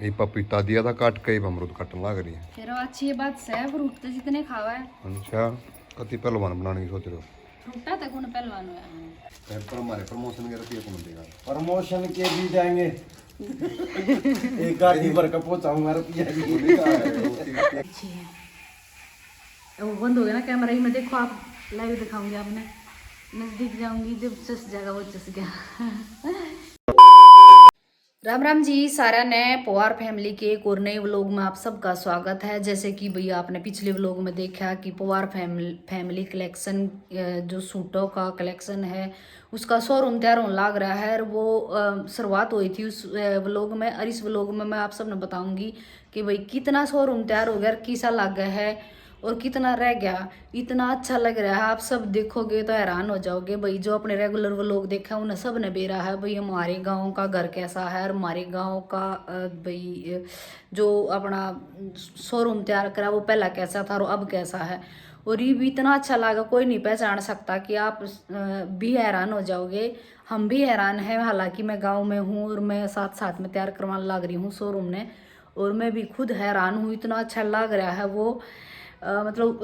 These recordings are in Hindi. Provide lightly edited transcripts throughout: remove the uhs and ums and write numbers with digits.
ये पपीता दिया था काट के, अमरूद काटने लग रही है। फिर अच्छी बात से फ्रूट तो जितने खावा है। अच्छा कति पहलवान बनाने की सोच रहे हो? फ्रूटा तक उन पहलवान हुआ पर हमारे प्रमोशन के रुपये कौन देगा? प्रमोशन के भी जाएंगे। एक गाड़ी भर का पहुंचाऊंगा रुपया अच्छी है। वो बंद हो गया ना कैमरा ही में, देखो आप लाइव दिखाऊंगी आपने, नजदीक जाऊंगी जब चस जाएगा वो चस गया। राम राम जी सारा ने पवार फैमिली के एक और नए व्लॉग में आप सबका स्वागत है। जैसे कि भैया आपने पिछले व्लॉग में देखा कि पवार फैमिली कलेक्शन जो सूटों का कलेक्शन है उसका शोरूम तैयार होने लग रहा है। और वो शुरुआत हुई थी उस व्लॉग में, और इस व्लॉग में मैं आप सबने बताऊंगी कि भाई कितना शोरूम तैयार हो गया, किसा लग गया है और कितना रह गया। इतना अच्छा लग रहा है, आप सब देखोगे तो हैरान हो जाओगे। भाई जो अपने रेगुलर वो लोग देखा उन्हें सब ने बेरा है भाई हमारे गांव का घर कैसा है, और हमारे गांव का भाई जो अपना शोरूम तैयार करा वो पहला कैसा था और अब कैसा है। और ये भी इतना अच्छा लगा, कोई नहीं पहचान सकता कि आप भी हैरान हो जाओगे। हम भी हैरान हैं, हालांकि मैं गाँव में हूँ और मैं साथ साथ में तैयार करवाने लग रही हूँ शोरूम ने, और मैं भी खुद हैरान हूँ, इतना अच्छा लग रहा है वो। मतलब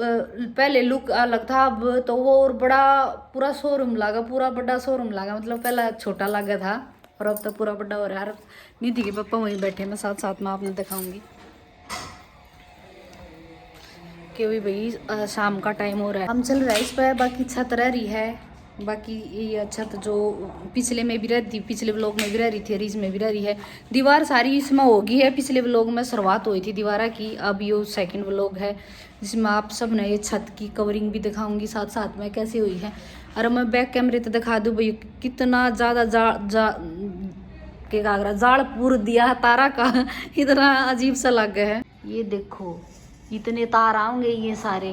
पहले लुक अलग था, अब तो वो और बड़ा पूरा शोरूम लगा, पूरा बड़ा शोरूम लगा। मतलब पहला छोटा लगा था और अब तो पूरा बड़ा हो रहा है। निधि के पापा वहीं बैठे, मैं साथ साथ में आपने दिखाऊंगी कि भाई शाम का टाइम हो रहा है, हम चल रहा है इस पर। बाकी छत रह रही है, बाकी ये छत जो पिछले में भी रहती, पिछले व्लॉग में भी रह रही थी, रिज में भी रह रही है। दीवार सारी इसमें होगी है, पिछले व्लॉग में शुरुआत हुई थी दीवार की, अब ये सेकंड व्लॉग है जिसमें आप सब ने ये छत की कवरिंग भी दिखाऊंगी साथ साथ में कैसे हुई है। और मैं बैक कैमरे तो दिखा दूँ भाई कितना ज़्यादा जाड़ पूर दिया तारा का इतना अजीब सा लग गया है। ये देखो इतने तार आएंगे ये सारे,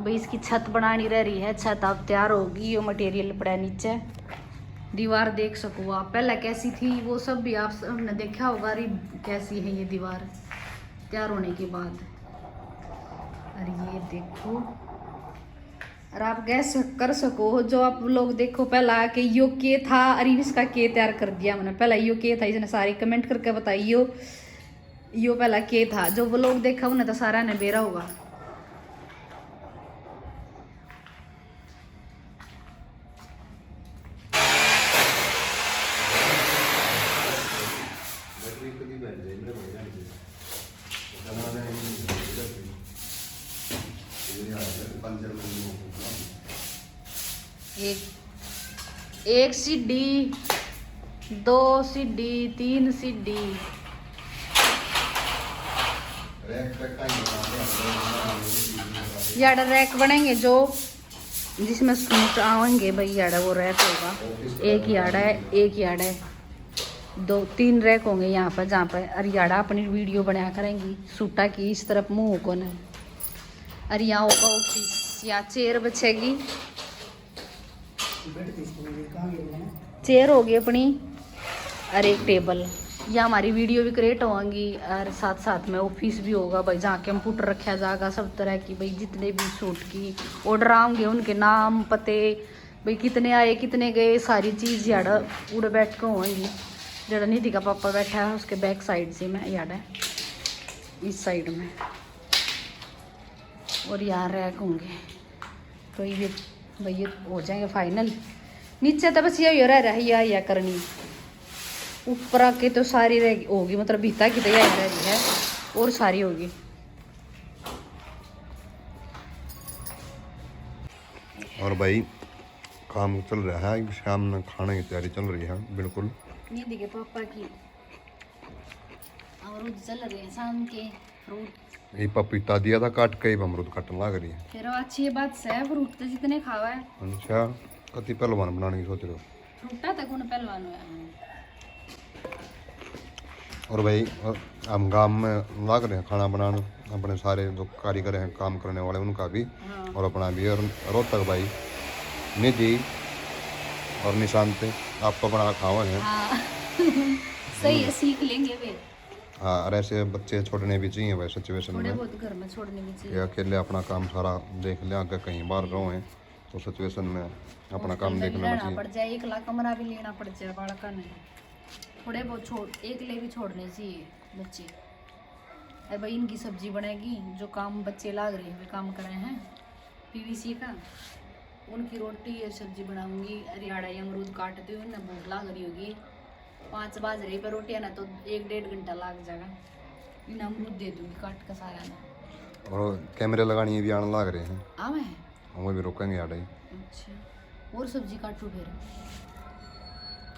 भाई इसकी छत बनानी रह रही है। छत अब तैयार होगी, ये मटेरियल पड़ा है नीचे। दीवार देख सको आप पहले कैसी थी वो सब भी आप सबने देखा होगा। अरे कैसी है ये दीवार तैयार होने के बाद, अरे ये देखो। और आप गैस कर सको जो आप लोग देखो पहला कि यो के था, अरे इसका के तैयार कर दिया मैंने। पहला यो के था, इसने सारे कमेंट करके बताइयो यो पहला के था। जो वो लोग देखा उन्हें तो सारा ने बेरा होगा। एक सीढ़ी, दो सीढ़ी, तीन सीढ़ी, याडा रैक बनेंगे जो जिसमें सूट आएंगे भाई, याडा वो रैक होगा। एक याडा है, एक याडा है, दो तीन रैक होंगे यहाँ पर, जहाँ पर अरियाड़ा अपनी वीडियो बनाया करेंगी सूटा की। इस तरफ मुँह को न अरिया होगा ऑफिस, यहाँ चेयर बचेगी, चेयर होगी अपनी और एक टेबल। या हमारी वीडियो भी क्रिएट होंगी और साथ साथ में ऑफिस भी होगा भाई, जहाँ कंप्यूटर रखा जाएगा सब तरह की भाई। जितने भी सूट की ऑर्डर आएंगे उनके नाम पते भाई, कितने आए कितने गए, सारी चीज़ याडा पूरे बैठ के होंगी। जरा निधि का पापा बैठा है उसके बैक साइड से मैं याडा इस साइड में, और यहाँ रैक होंगे। तो ये भैया हो जाएंगे फाइनल। नीचे तो बस यही रह रहा है या करनी, ऊपर के तो सारी रह होगी, मतलब भीता की तैयारी रह रही है और सारी होगी। और भाई काम चल रहा है, शाम में खाने की तैयारी चल रही है बिल्कुल। निधि के पापा की अमरूद चल रहे हैं शाम के फ्रूट। ये पपीता दिया था काट के, अमरूद काटने लग रही है। फिर अच्छी बात से फ्रूट तो जितने खावा है। अच्छा कति पहलवान बनाने की सोच रहे हो? फ्रूटा तक उन पहलवान हुआ। और भाई हम गांव में लग रहे हैं खाना बनाने, अपने सारे जो कारीगर हैं काम करने वाले उनका भी और अपना भी। और रोहतक भाई निधि और निशांत आप तो बना खावा हैं। हाँ सही है, सीख लेंगे वे। हाँ और ऐसे बच्चे छोड़ने भी चाहिए भाई सिचुएशन थोड़े में। बहुत घर में छोड़ने भी चाहिए। ये अकेले अपना काम सारा देख ले, आगे कहीं बाहर रहो हैं तो सिचुएशन में अपना काम देखना चाहिए। पड़ जाए, एक लाख कमरा भी लेना पड़ जाए बालका ने, थोड़े बहुत छोड़ एक ले भी छोड़ने चाहिए बच्चे। अरे भाई इनकी सब्जी बनेगी, जो काम बच्चे लाग रहे हैं वे काम कर रहे हैं पीवीसी का, उनकी रोटी और सब्जी बनाऊंगी। अरियाड़ा या अमरूद काटते हुए ना भूख लाग रही होगी, 5 बज रही पर रोटियां ना तो 1-1.5 घंटा लग जाएगा। इन अमरूद दे दूंगी काट का सारा ना। और कैमरे लगानी भी आने लग रहे हैं, आवे वो भी रोकेंगे आड़े। अच्छा और सब्जी काटू फिर?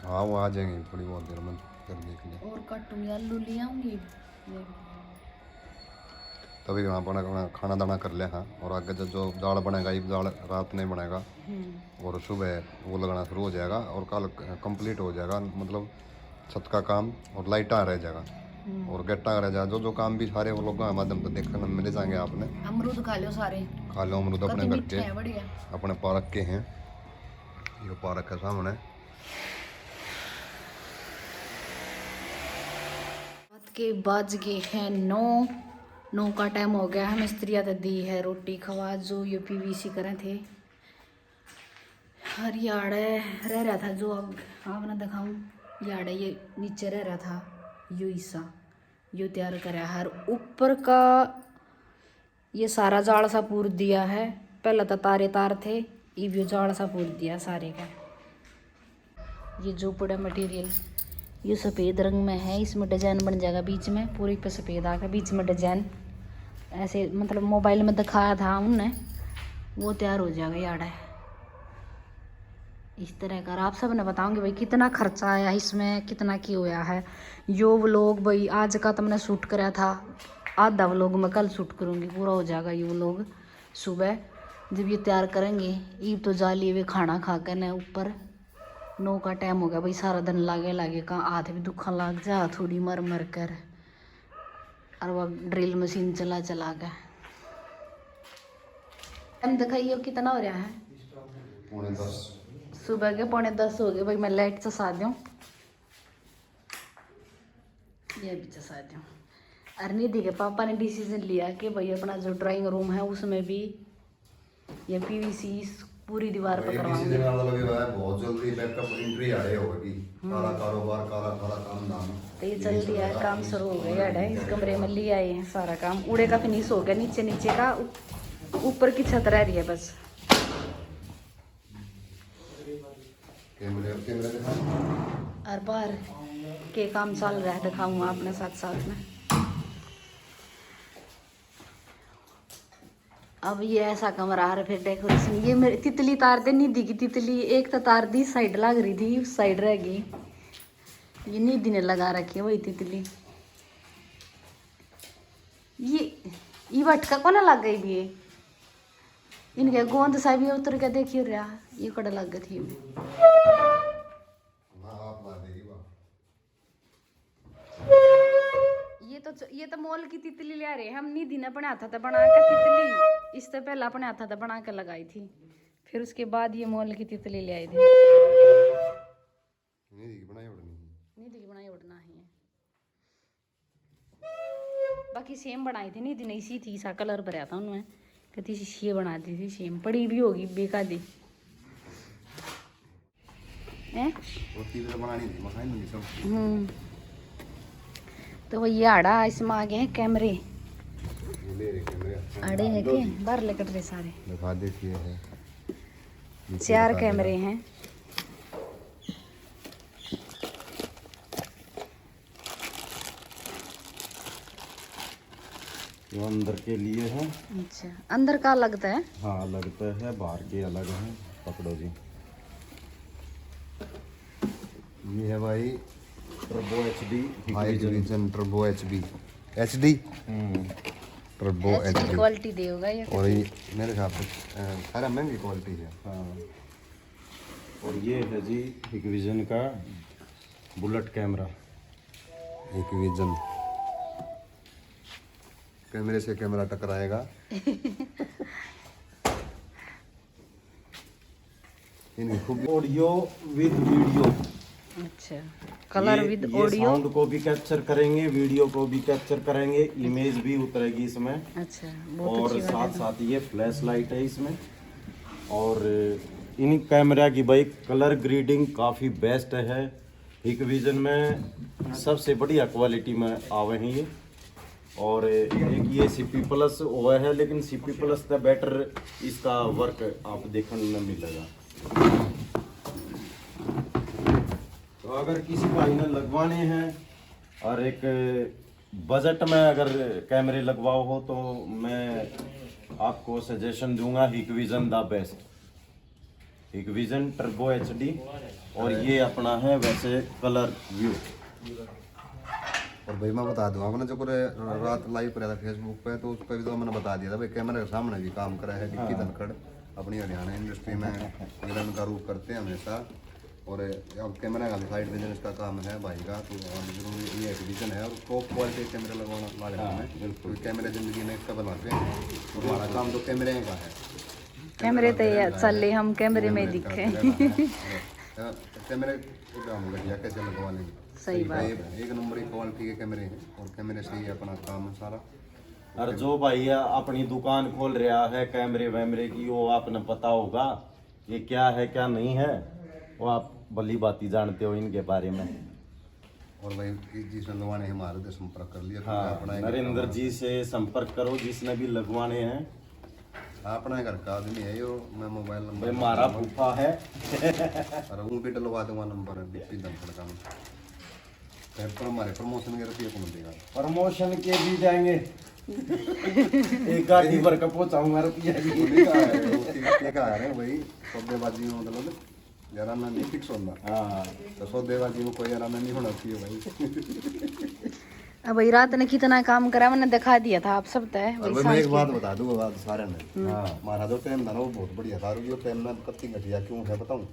हाँ वो आ जाएंगे थोड़ी बहुत देर में करने के लिए। और काटूंगी, आलू ले आऊंगी। तभी वहाँ बना खाना दाना कर लिया। हाँ और आगे जो दाल बनेगा ये दाल रात में बनेगा और सुबह वो लगाना शुरू हो जाएगा और कल कंप्लीट हो जाएगा, मतलब छत का काम और लाइटा रह जाएगा और गेटा रह जाएगा। जो काम भी सारे वो लोगों के माध्यम से देखने मिल जाएंगे। आपने अमरूद खा लो सारे, खा लो अमरूद अपने घर के, है बढ़िया। अपने पार्क के हैं, ये पार्क है सामने। रात के बज गए हैं 9 का टाइम हो गया है। मिस्त्रिया तो दी है रोटी खवा, जो ये पीवीसी करे थे। हरियाड़े रह रहा था जो अब आपने दिखाऊं, याड़े ये नीचे रह रहा था, यो हिस्सा यो तैयार करा है। ऊपर का ये सारा जाल सा पूर दिया है, पहले तो तार थे, ये भी जाल सा पूर दिया सारे का। ये जो पड़ा मटेरियल ये सफ़ेद रंग में है, इसमें डिजाइन बन जाएगा बीच में, पूरी पे सफ़ेद आकर बीच में डिजाइन ऐसे, मतलब मोबाइल में दिखाया था उनने, वो तैयार हो जाएगा यार इस तरह का। आप सब ने बताऊंगे भाई कितना खर्चा आया इसमें, कितना की होया है। यो व्लॉग भाई आज का तो मैंने शूट कराया था, आधा व्लॉग मैं कल शूट करूँगी, पूरा हो जाएगा ये व्लॉग। सुबह जब ये तैयार करेंगे ईब तो जा लिए वे खाना खा कर न ऊपर। 9 का टाइम हो गया भाई, सारा दिन लागे कहाँ हाथ भी दुखा लग जा थोड़ी मर कर, और वह ड्रिल मशीन चला कर। टाइम दिखाइए कितना हो रहा है? 9:45 सुबह के 9:45 हो गए भाई। मैं लाइट चसा दूँ, ये भी चसा दूँ। अरनिधि के पापा ने डिसीजन लिया कि भाई अपना जो ड्राइंग रूम है उसमें भी ये पीवीसी पूरी दीवार पर करवाएंगे। बहुत जल्दी बैकअप एंट्री आ रही होगी, सारा कारोबार सारा काम धाम तो ये चल दिया है, काम शुरू हो गया है। इस कमरे में ले आए हैं, सारा काम उड़े का फिनिश हो गया, नीचे का ऊपर की छत रह रही है बस। और बाहर के काम चल रहा है, दिखाऊंगा अपने साथ में। अब ये ऐसा कमरा है, फिर डेकोरेशन ये मेरी तितली तार दे, निधि की तितली एक तो तार दी साइड लग रही थी, उस साइड रह गई, ये निधि ने लगा रखी है वही तितली। ये भटका को ना लग गई भी, इनके गोंद सा भी उतर के देखिए रहा, ये कड़ा लग गई थी। ये तो मोल की तितली ले रहे हम, निधि ने अपने हाथा था बना के तितली, इससे पहले अपने हाथा था बना के लगाई थी, फिर उसके बाद ये मोल की तितली ले आई थी। निधि की बनाई उड़ना है, बाकी सेम बनाई थी निधि ने, इसी थी सा कलर भरा था उनमें, कहती ये बना दी थी सेम, पड़ी भी होगी बेकादी तो वही आड़ा इसमें आ गए हैं कैमरे, आड़े हैं के बाहर लेकर रहे सारे दिखा देखिए है 4 कैमरे हैं। वो अंदर के लिए है। अच्छा अंदर का लगता है? हाँ लगता है, बाहर के अलग है। पकड़ो जी, ये है भाई turbo HD high division turbo HD turbo HD quality देगा ये, और ये मेरे हिसाब से सारा महंगी क्वालिटी है। हाँ और ये है जी हिकविजन का बुलेट कैमरा। हिकविजन कैमरे से कैमरा टकराएगा। इनकी खूब ऑडियो विद वीडियो। अच्छा कलर विद ऑडियो, साउंड को भी कैप्चर करेंगे, वीडियो को भी कैप्चर करेंगे, इमेज भी उतरेगी इसमें। अच्छा और साथ साथ ये फ्लैश लाइट है इसमें। और इन कैमरा की भाई कलर ग्रेडिंग काफ़ी बेस्ट है। हिक विजन में सबसे बढ़िया क्वालिटी में आवे हैं ये। और एक ये CP प्लस हुआ है, लेकिन CP प्लस का बेटर इसका वर्क आप देखने में मिलेगा। तो अगर किसी भाई ने लगवाने हैं और एक बजट में अगर कैमरे लगवाओ हो तो मैं आपको सजेशन दूंगा हिक विजन द बेस्ट, हिक विजन टर्बो HD। और ये अपना है वैसे कलर व्यू। और भाई मैं बता दूँ आपने जो पूरे रात लाइव कराया था फेसबुक पे, तो उस पर भी तो मैंने बता दिया था भाई कैमरे के सामने भी काम करा है डिक्की धनखड़ अपनी हरियाणा इंडस्ट्री में विलन का रूप करते हैं हमेशा। और अब कैमरा का साइड बिजनेस का काम है भाई का, तो जरूरी ये एक विजन है और टॉप क्वालिटी कैमरे लगवाना ला रहे हैं क्योंकि कैमरे जिंदगी में कब लाते हैं। तो हमारा काम तो कैमरे का है, कैमरे तो ये चल रहे, हम कैमरे में दिखे। कैमरे को काम घटिया कैसे लगवा लेंगे, सही बात। एक नंबर की क्वालिटी के कैमरे हैं और कैमरे से ही अपना काम है सारा। और जो भाई अपनी दुकान खोल रहा है कैमरे वैमरे की, वो आपने पता होगा ये क्या है क्या नहीं है, वो आप भली बाती जानते हो इनके बारे में। और भाई जिसने लगवाने हैं हमारे से संपर्क कर लिया। हाँ, अपना नरेंद्र जी से संपर्क करो जिसने भी लगवाने हैं। अपना घर का आदमी है यो, मैं मोबाइल भाई नंबर हमारा फूफा है। और वो भी डलवा दूंगा नंबर डिप्टी धनखड़ का। पर हमारे प्रमोशन के रुपये कौन देगा? प्रमोशन के भी जाएंगे। एक गाड़ी भर का पहुंचाऊंगा रुपया ये कहा है भाई सौदेबाजी में मतलब जरा ना नहीं फिक्स होना। हाँ, तो सौदेबाजी में कोई जरा नहीं होना चाहिए भाई। अब भाई रात ने कितना काम करा मैंने दिखा दिया था आप सब तय। और भाई मैं एक बात बता दूं, बात सारे ने हमारा जो टाइम था ना वो बहुत बढ़िया था। और ये टाइम ना कत्ती घटिया क्यों है बताऊं?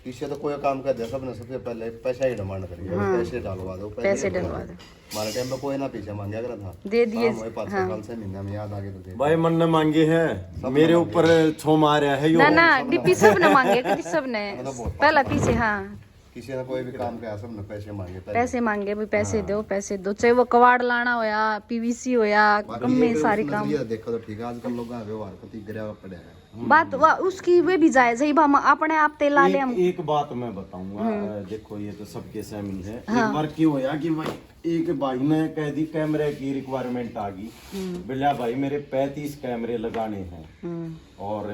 पीछे तो कोई काम कर दिया सबने सबसे पहले पैसा ही डिमांड करी है, पैसे डलवा दो पैसे डलवा दो। हमारे टाइम में कोई ना पीछे मांगा करा था, दे दिए। हाँ, 5 साल से महीना में याद आ गया तो दे। भाई मन ने मांगे हैं, मेरे ऊपर छो मारा है यो। ना ना डिप्टी सब ने मांगे, किसी सब ने पहला पीछे। हाँ, किसी ने कोई भी काम किया सबने पैसे मांगे पहले। पैसे मांगे भाई, पैसे दो पैसे दो, चाहे वो कवाड़ लाना होया PVC होया कम्मे सारे काम। ये देखो तो ठीक है, आजकल लोग व्यवहार कति गिरा पड़े हैं। बात उसकी वे भी जायज है, हम अपने आप ते ला ले हम। एक बात मैं बताऊंगा, देखो ये तो सबके सहमी है। एक बार क्यों होया कि भाई एक भाई ने कह दी कैमरे की रिक्वायरमेंट आ गई, बोला भाई मेरे 35 कैमरे लगाने हैं। और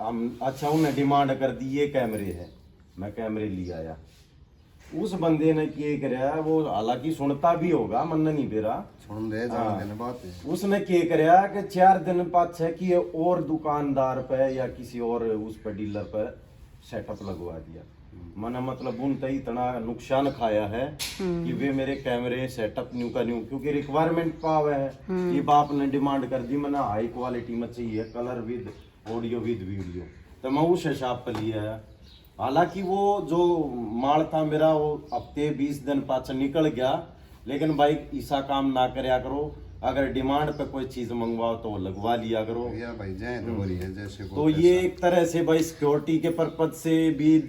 हम अच्छा उन्हें डिमांड कर दी ये कैमरे है, मैं कैमरे ले आया। उस बंदे ने क्या कराया, वो हालांकि सुनता भी होगा, मन नहीं दे रहा, सुन दे जान देने बात है। उसने क्या कराया कि 4 दिन पाछे कि और दुकानदार पे या किसी और उस पे डीलर पे सेटअप लगवा दिया। मैंने मतलब उन तई इतना नुकसान खाया है कि वे मेरे कैमरे सेटअप न्यू का न्यू, क्योंकि रिक्वायरमेंट पावे है कि बाप ने डिमांड कर दी, मैंने हाई क्वालिटी में चाहिए, colour with audio with video, तो मैं उस हिसाब पर लिया। हालांकि वो जो माल था मेरा वो हफ्ते 20 दिन पाछे निकल गया, लेकिन भाई ऐसा काम ना करया करो, अगर डिमांड पे कोई चीज मंगवाओ तो लगवा लिया करो। या भाई जय हो रही है जैसे तो ये एक तरह से भाई सिक्योरिटी के पर्पज से भी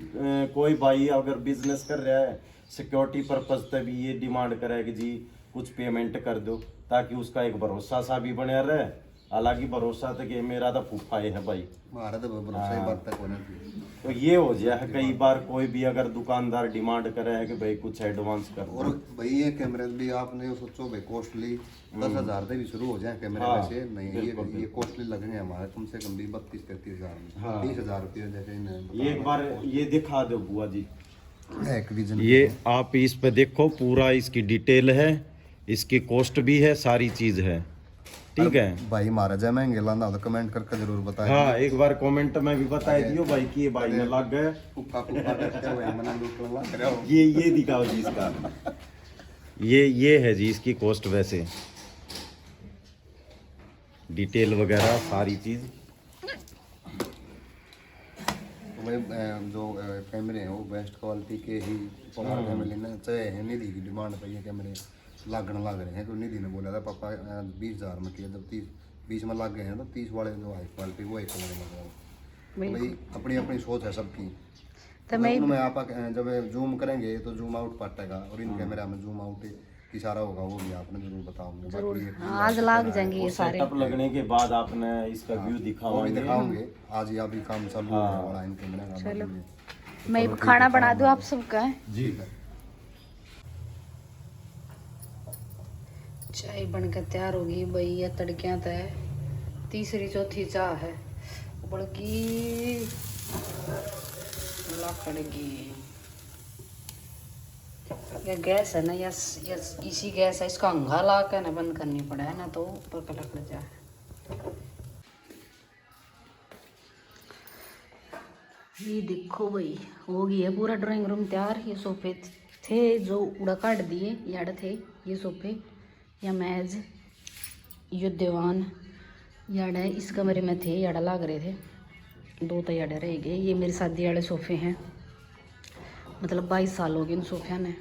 कोई भाई अगर बिजनेस कर रहा है सिक्योरिटी पर्पज से भी ये डिमांड करे कि जी कुछ पेमेंट कर दो, ताकि उसका एक भरोसा सा भी बने रहे। हालांकि भरोसा तो कि मेरा तो फूफा है भाई, हमारा तो भरोसा ही बात तक होना। तो ये हो जाए कई बार कोई भी अगर दुकानदार डिमांड करे है कि भाई कुछ एडवांस कर दो। और भाई ये कैमरे भी आपने सोचो भाई कॉस्टली 10,000 से भी शुरू हो जाए कैमरे वैसे नहीं, ये कॉस्टली लगेंगे हमारे कम से कम भी 32-33 हज़ार 30,000 रुपये जैसे। ये एक बार ये दिखा दो बुआ जी, एक विजन ये आप इस पे देखो, पूरा इसकी डिटेल है, इसकी कॉस्ट भी है, सारी चीज है, ठीक है भाई मारा जाए महंगे लाना तो कमेंट करके जरूर बताएं। हाँ, एक बार कमेंट में भी बता दियो भाई कि ये भाई में लग गए। पुक्का करके भाई मना लूट ला करे हो। ये दिखाओ जी इसका, ये है जी इसकी कॉस्ट, वैसे डिटेल वगैरह सारी चीज। भाई जो कैमरे हैं वो बेस्ट क्वालिटी के ही पवार फैमिली ने चाहे निधि की डिमांड पे ये कैमरे लागण लग रहे हैं। तो निधि ने बोला था पापा 20,000 में किया, जब 20 में लग गए हैं तो 30 वाले जो हाई क्वालिटी वो एक कैमरे लग रहा है। भाई अपनी अपनी सोच है सबकी। तो मैं आप जब जूम करेंगे तो जूम आउट पटेगा और इन कैमरा में जूम आउट इशारा होगा, वो भी आपने जरूर बताऊंगा। आज लाग जाएंगे ये सारे। सेटअप लगने के बाद आपने इसका व्यू दिखाओगे। आज ही अभी काम चालू होने वाला है इन कैमरा का। चलो मैं खाना बना दूं आप सबका। जी। चाय बनकर तैयार होगी भाई। ये तड़कियाँ तो है, तीसरी चौथी चाह है बल्कि पड़ेगी। ये गैस है ना, यस इसी गैस है, इसका अंगा ला के ना बंद करनी पड़ा है ना, तो ऊपर का लकड़ जाए। ये देखो भाई हो गई है पूरा ड्राइंग रूम तैयार। ये सोफे थे जो उड़ा काट दिए, याड थे ये सोफे, या मेज, ये दीवान याड है। इस कमरे में थे याड़ा लाग रहे थे, 2 तो याडे रह गए। ये मेरी शादी वाले सोफे हैं, मतलब 22 साल हो गए इन सोफिया ने।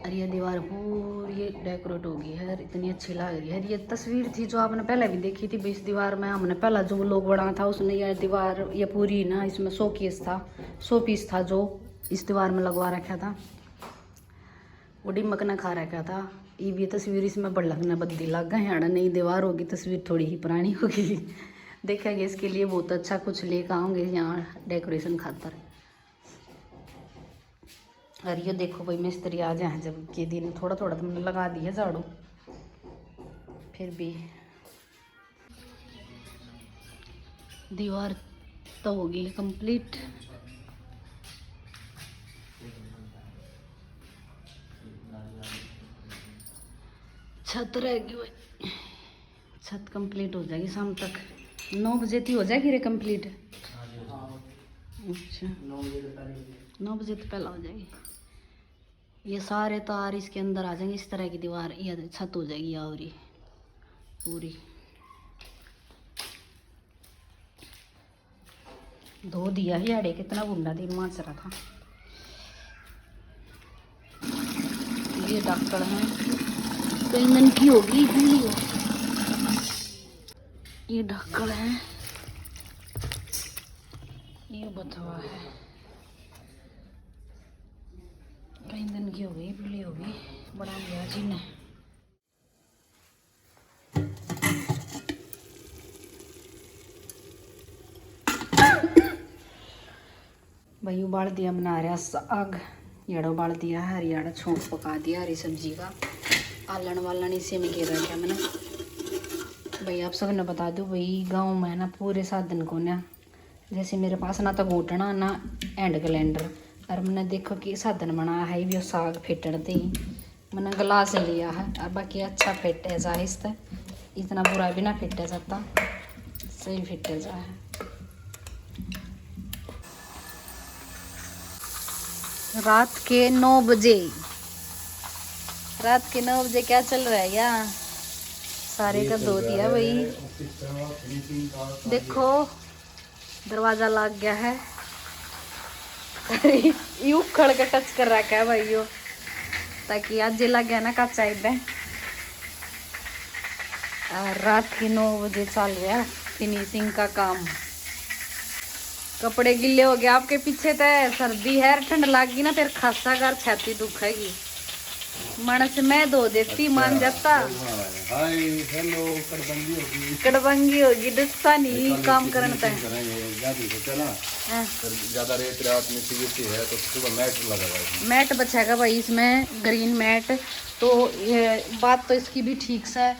और ये दीवार पूरी डेकोरेट हो गई है, इतनी अच्छी लग रही है। ये तस्वीर थी जो आपने पहले भी देखी थी इस दीवार में, हमने पहला जो लोग बना था उसने ये दीवार ये पूरी ना, इसमें शो पीस था जो इस दीवार में लगवा रखा था, वो डिमक ने खा रखा था। ये भी तस्वीर इसमें बड़ लगना बद्दी लग गए हैं, नई दीवार होगी, तस्वीर थोड़ी ही पुरानी होगी। देखेंगे इसके लिए बहुत अच्छा कुछ लेकर आऊँगे यहाँ डेकोरेशन खातर। और ये देखो भाई मिस्त्री आ जाए जब के दिन, थोड़ा थोड़ा तो मैंने लगा दी है झाड़ू, फिर भी दीवार तो होगी कंप्लीट। छत रहेगी भाई, छत कंप्लीट हो जाएगी शाम तक, 9 बजे थी हो जाएगी रे कंप्लीट। अच्छा 9 बजे तो पहला हो जाएगी। ये सारे तार इसके अंदर आ जाएंगे, इस तरह की दीवार, ये छत हो जाएगी आवरी पूरी। धो दिया है याड़े, कितना गुंडा दिन माच रहा था। ये डॉक्टर हैं, कई मन की होगी बिल्ली हो। ये डॉक्टर है, ये बथवा है, कई दिन की हो गई बिल्ली होगी, बड़ा लिया जी ने। भाई उबाल दिया, बना रहा साग, याड़ा उबाल दिया है, याड़ा छोंक पका दिया हरी सब्जी का, आलन वालन इसे में घेर रखा मैंने। भाई आप सब ने बता दूँ भाई, गांव में ना पूरे साधन को ना, जैसे मेरे पास ना तो घोटना ना एंड कैलेंडर, और मैंने देखो कि साधन बना है भी साग फेटते ही मैंने गिलास लिया है, और बाकी अच्छा फेटे जाहिस्ते, इतना बुरा भी ना फेटे जाता, सही फेटे जा है। रात के 9 बजे, रात के 9 बजे क्या चल रहा है यहाँ, सारे का धो दिया भाई। देखो दरवाजा लग गया है, ये उखड़ के टच कर रखा है भाई यो, ताकि आज लग गया ना कच्चा इधर। रात के 9 बजे चल रहा है फिनिशिंग का काम। कपड़े गिले हो गए आपके पीछे, तो सर्दी है, ठंड लागी ना, फिर खासा कर छाती दुखेगी। मन से मैं धो देती, मान जाता। हाय हेलो, कड़बंगी होगी, डसता नहीं काम करने तक। ज्यादा रेत रात में सीधी है तो सुबह मैट लगा हुआ है, मैट बचेगा भाई इसमें, ग्रीन मैट। तो ये बात तो इसकी भी ठीक से है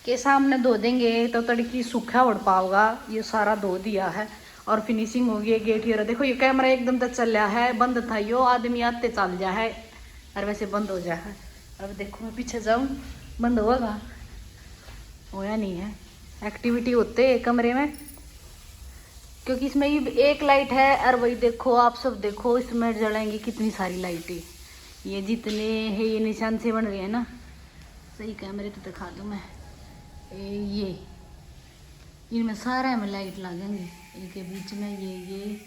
कि सामने धो देंगे तो तड़की सूखा उड़ पाओगा। ये सारा धो दिया है और फिनिशिंग हो गई है। गेट ये देखो, ये कैमरा एकदम तक चल रहा है, बंद था यो, आदमी आते चल जा है और वैसे बंद हो जाए। अब देखो मैं पीछे जाऊं, बंद होगा, होया नहीं है। एक्टिविटी होते है कमरे में, क्योंकि इसमें ये एक लाइट है, और वही देखो आप सब देखो इसमें जलेंगी कितनी सारी लाइटें। ये जितने है ये निशान से बन रहे हैं ना, सही कैमरे तो दिखा दूँ मैं, ये इनमें सारे में लाइट लगेंगे, इनके बीच में ये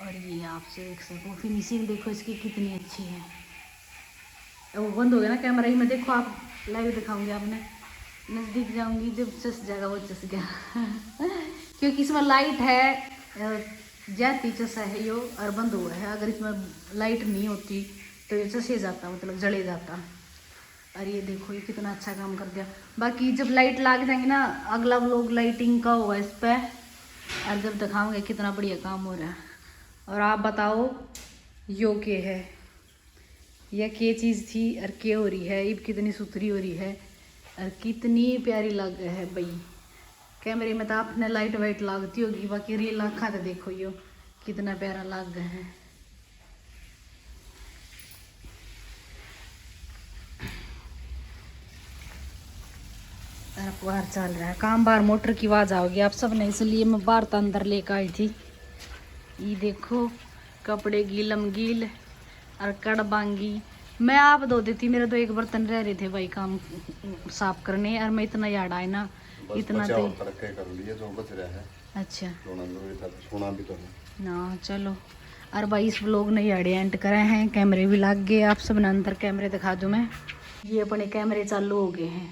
और ये आप देख सको। फिनिशिंग देखो इसकी कितनी अच्छी है। वो बंद हो गया ना कैमरा ही में, देखो आप लाइव दिखाऊंगी, आपने नज़दीक जाऊंगी जब चस जाएगा वो चस गया क्योंकि इसमें लाइट है, जाती चसा है यो, और बंद हुआ है। अगर इसमें लाइट नहीं होती तो ये चसे जाता, मतलब जले जाता। और ये देखो ये कितना अच्छा काम कर दिया। बाकी जब लाइट लग जाएंगी ना, अगला व्लॉग लाइटिंग का होगा इस पर, और जब दिखाऊंगे कितना बढ़िया काम हो रहा है। और आप बताओ यो के है, यह क्या चीज़ थी और क्या हो रही है, इब कितनी सुथरी हो रही है और कितनी प्यारी लग है भाई। कैमरे में तो आपने लाइट वाइट लगती होगी, बाकी रियल आँखा तो देखो यो कितना प्यारा लग है। बाहर चल रहा है काम, बाहर मोटर की आवाज़ आओगी आप सब ने, इसलिए मैं बाहर तो अंदर लेकर आई थी। ये देखो कपड़े गीलम गील और कड़बांगी मैं आप धो देती, मेरे तो एक बर्तन रह रहे थे भाई काम साफ करने, और मैं इतना याद आए ना इतना तो कर लिए जो बच रहा है। अच्छा सोना भी तो है ना, चलो। और भाई इस व्लॉग ने याड़े एंड करे हैं, कैमरे भी लग गए, आप सब ने अंदर कैमरे दिखा दूँ मैं, ये अपने कैमरे चालू हो गए हैं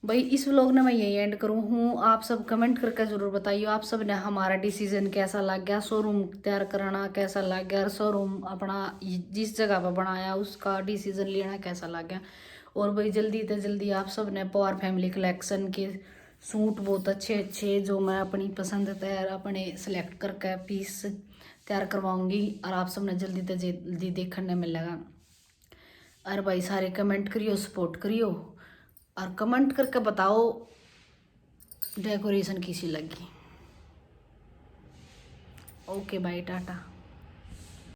भाई। इस व्लॉग ने मैं यही एंड करूँ हूँ, आप सब कमेंट करके ज़रूर बताइए आप सब ने हमारा डिसीजन कैसा लग गया, शोरूम तैयार कराना कैसा लग गया, शोरूम अपना जिस जगह पर बनाया उसका डिसीजन लेना कैसा लग गया। और भाई जल्दी से जल्दी आप सब ने पवार फैमिली कलेक्शन के सूट बहुत अच्छे अच्छे जो मैं अपनी पसंद तैयार अपने सेलेक्ट करके पीस तैयार करवाऊँगी, और आप सब ने जल्दी से जल्दी देखने मिलेगा। और भाई सारे कमेंट करियो, सपोर्ट करियो, और कमेंट करके बताओ डेकोरेशन कैसी लगी। Okay bye, Tata.